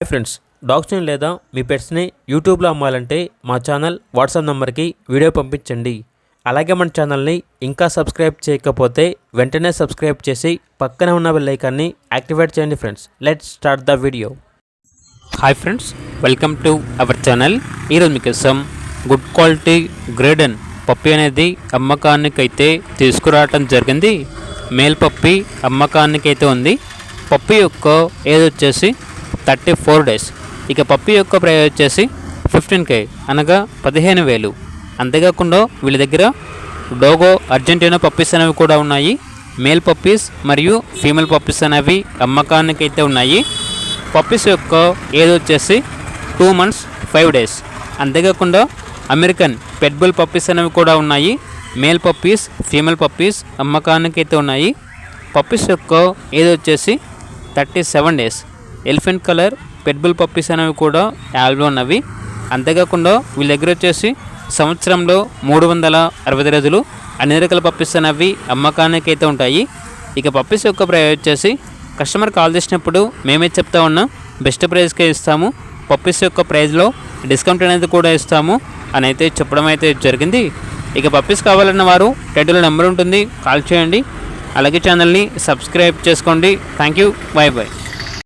Hi friends, డాగ్స్ని లేదా మీ పెట్స్ని యూట్యూబ్లో అమ్మాలంటే మా ఛానల్ వాట్సాప్ నెంబర్కి వీడియో పంపించండి. అలాగే మన ఛానల్ని ఇంకా సబ్స్క్రైబ్ చేయకపోతే వెంటనే సబ్స్క్రైబ్ చేసి పక్కనే ఉన్న బెల్ ఐకాన్ని యాక్టివేట్ చేయండి. Friends, let's start the video. Hi friends, welcome to our channel. ఈరోజు మీకోసం గుడ్ క్వాలిటీ గ్రేడెన్ పప్పి అనేది అమ్మకానికైతే తీసుకురావటం జరిగింది. మేల్ పప్పి అమ్మకానికైతే ఉంది. పప్పి యొక్క ఏజ్ వచ్చేసి 34 days. ఇక పప్పి యొక్క ప్రైస్ వచ్చేసి 15K అనగా 15,000. అంతేకాకుండా వీళ్ళ దగ్గర డోగో అర్జెంటీనా పప్పీస్ అనేవి కూడా ఉన్నాయి. మేల్ పప్పీస్ మరియు ఫీమేల్ పప్పీస్ అనేవి అమ్మకానికి అయితే ఉన్నాయి. పప్పీస్ యొక్క ఏజ్ వచ్చేసి 2 months 5 days. అంతేకాకుండా అమెరికన్ పెట్బుల్ పప్పీస్ అనేవి కూడా ఉన్నాయి. మేల్ పప్పీస్ ఫీమేల్ పప్పీస్ అమ్మకానికి అయితే ఉన్నాయి. పప్పీస్ యొక్క ఏజ్ వచ్చేసి 37 days. ఎలిఫెంట్ కలర్ పెట్బుల్ పప్పీస్ అనేవి కూడా యాల్బో ఉన్నవి. అంతేకాకుండా వీళ్ళ దగ్గర వచ్చేసి సంవత్సరంలో 365 రోజులు అన్ని రకాల పప్పీస్ అనేవి అమ్మకానికి అయితే ఉంటాయి. ఇక పప్పీస్ యొక్క ప్రైస్ వచ్చేసి కస్టమర్ కాల్ చేసినప్పుడు మేమే చెప్తా ఉన్నాం, బెస్ట్ ప్రైస్కే ఇస్తాము, పప్పీస్ యొక్క ప్రైస్లో డిస్కౌంట్ అనేది కూడా ఇస్తాము అని అయితే చెప్పడం అయితే జరిగింది. ఇక పప్పీస్ కావాలన్న వారు టైటిల్లో నెంబర్ ఉంటుంది, కాల్ చేయండి. అలాగే ఛానల్ని సబ్స్క్రైబ్ చేసుకోండి. Thank you, bye bye.